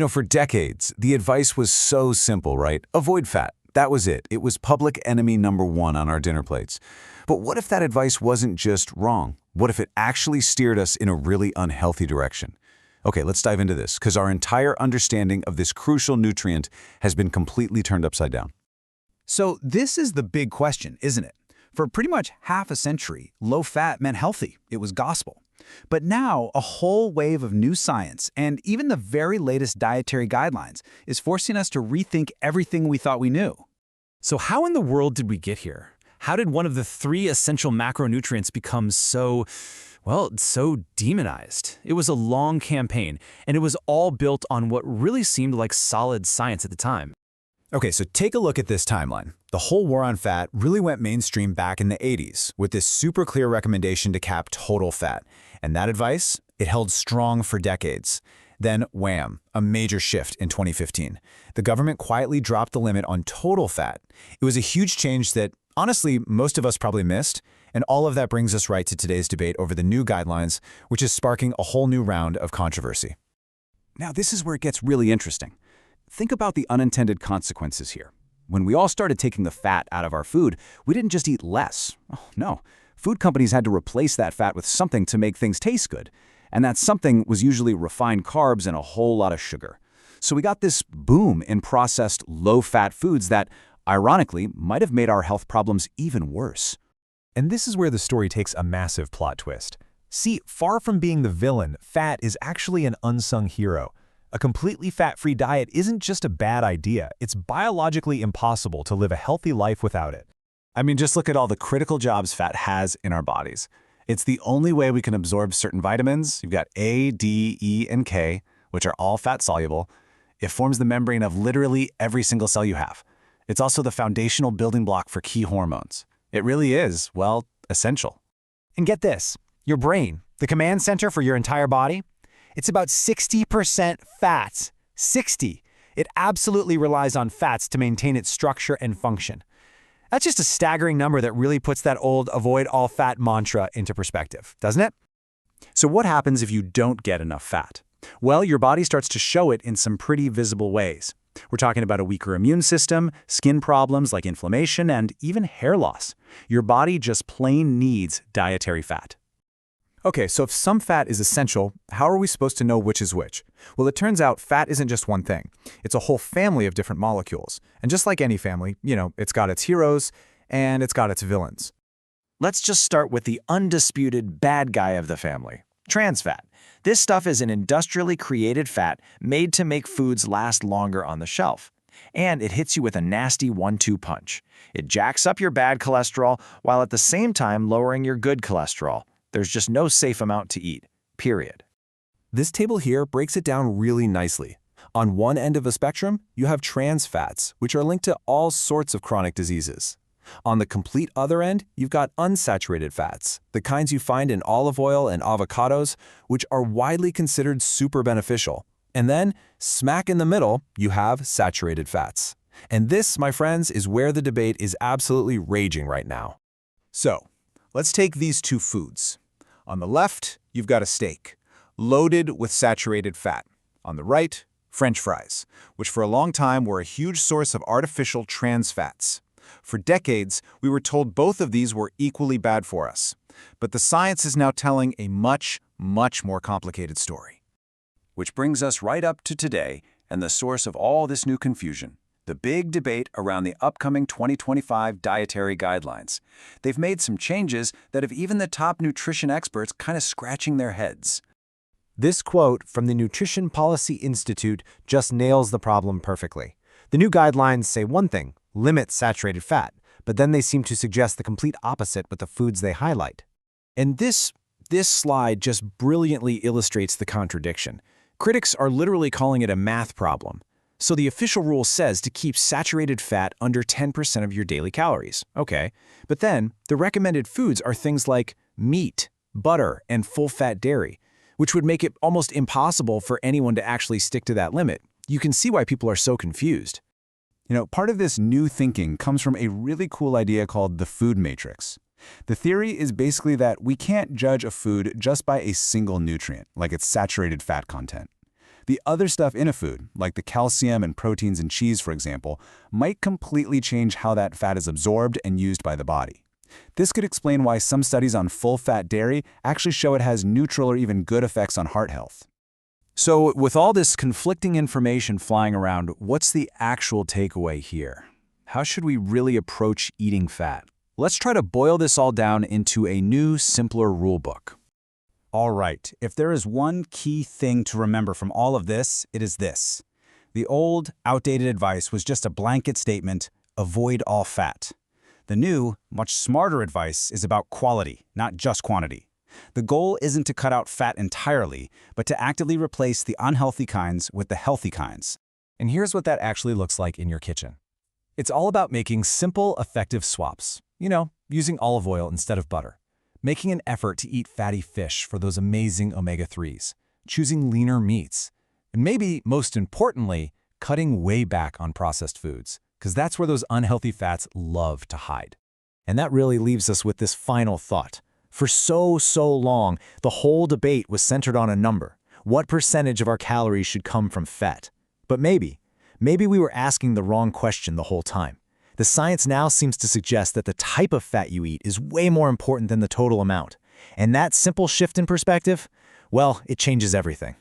For decades, the advice was so simple, right? Avoid fat. That was it. It was public enemy number one on our dinner plates. But what if that advice wasn't just wrong? What if it actually steered us in a really unhealthy direction? Okay, let's dive into this, because our entire understanding of this crucial nutrient has been completely turned upside down. So this is the big question, isn't it? For pretty much half a century, low fat meant healthy. It was gospel. But now, a whole wave of new science and even the very latest dietary guidelines is forcing us to rethink everything we thought we knew. So how in the world did we get here? How did one of the three essential macronutrients become so demonized? It was a long campaign, and it was all built on what really seemed like solid science at the time. Okay, so take a look at this timeline. The whole war on fat really went mainstream back in the 80s with this super clear recommendation to cap total fat. And that advice, it held strong for decades. Then, wham, a major shift in 2015. The government quietly dropped the limit on total fat. It was a huge change that, honestly, most of us probably missed. And all of that brings us right to today's debate over the new guidelines, which is sparking a whole new round of controversy. Now, this is where it gets really interesting. Think about the unintended consequences here. When we all started taking the fat out of our food, we didn't just eat less. Oh, no. Food companies had to replace that fat with something to make things taste good. And that something was usually refined carbs and a whole lot of sugar. So we got this boom in processed, low-fat foods that, ironically, might have made our health problems even worse. And this is where the story takes a massive plot twist. See, far from being the villain, fat is actually an unsung hero. A completely fat-free diet isn't just a bad idea, it's biologically impossible to live a healthy life without it. I mean, just look at all the critical jobs fat has in our bodies. It's the only way we can absorb certain vitamins. You've got A, D, E, and K, which are all fat-soluble. It forms the membrane of literally every single cell you have. It's also the foundational building block for key hormones. It really is, well, essential. And get this, your brain, the command center for your entire body, it's about 60% fats. 60. It absolutely relies on fats to maintain its structure and function. That's just a staggering number that really puts that old avoid all fat mantra into perspective, doesn't it? So what happens if you don't get enough fat? Well, your body starts to show it in some pretty visible ways. We're talking about a weaker immune system, skin problems like inflammation, and even hair loss. Your body just plain needs dietary fat. Okay, so if some fat is essential, how are we supposed to know which is which? Well, it turns out fat isn't just one thing. It's a whole family of different molecules. And just like any family, it's got its heroes and it's got its villains. Let's just start with the undisputed bad guy of the family, trans fat. This stuff is an industrially created fat made to make foods last longer on the shelf. And it hits you with a nasty 1-2 punch. It jacks up your bad cholesterol while at the same time lowering your good cholesterol. There's just no safe amount to eat, period. This table here breaks it down really nicely. On one end of a spectrum, you have trans fats, which are linked to all sorts of chronic diseases. On the complete other end, you've got unsaturated fats, the kinds you find in olive oil and avocados, which are widely considered super beneficial. And then, smack in the middle, you have saturated fats. And this, my friends, is where the debate is absolutely raging right now. So, let's take these two foods. On the left, you've got a steak, loaded with saturated fat. On the right, French fries, which for a long time were a huge source of artificial trans fats. For decades, we were told both of these were equally bad for us. But the science is now telling a much, much more complicated story. Which brings us right up to today and the source of all this new confusion. The big debate around the upcoming 2025 dietary guidelines. They've made some changes that have even the top nutrition experts kind of scratching their heads. This quote from the Nutrition Policy Institute just nails the problem perfectly. The new guidelines say one thing, limit saturated fat, but then they seem to suggest the complete opposite with the foods they highlight. And this slide just brilliantly illustrates the contradiction. Critics are literally calling it a math problem. So the official rule says to keep saturated fat under 10% of your daily calories. Okay, but then the recommended foods are things like meat, butter, and full-fat dairy, which would make it almost impossible for anyone to actually stick to that limit. You can see why people are so confused. Part of this new thinking comes from a really cool idea called the food matrix. The theory is basically that we can't judge a food just by a single nutrient, like its saturated fat content. The other stuff in a food, like the calcium and proteins in cheese, for example, might completely change how that fat is absorbed and used by the body. This could explain why some studies on full-fat dairy actually show it has neutral or even good effects on heart health. So, with all this conflicting information flying around, what's the actual takeaway here? How should we really approach eating fat? Let's try to boil this all down into a new, simpler rulebook. All right, if there is one key thing to remember from all of this, it is this. The old, outdated advice was just a blanket statement, avoid all fat. The new, much smarter advice is about quality, not just quantity. The goal isn't to cut out fat entirely, but to actively replace the unhealthy kinds with the healthy kinds. And here's what that actually looks like in your kitchen. It's all about making simple, effective swaps. Using olive oil instead of butter. Making an effort to eat fatty fish for those amazing omega-3s. Choosing leaner meats. And maybe, most importantly, cutting way back on processed foods, because that's where those unhealthy fats love to hide. And that really leaves us with this final thought. For so long, the whole debate was centered on a number. What percentage of our calories should come from fat? But maybe we were asking the wrong question the whole time. The science now seems to suggest that the type of fat you eat is way more important than the total amount. And that simple shift in perspective, well, it changes everything.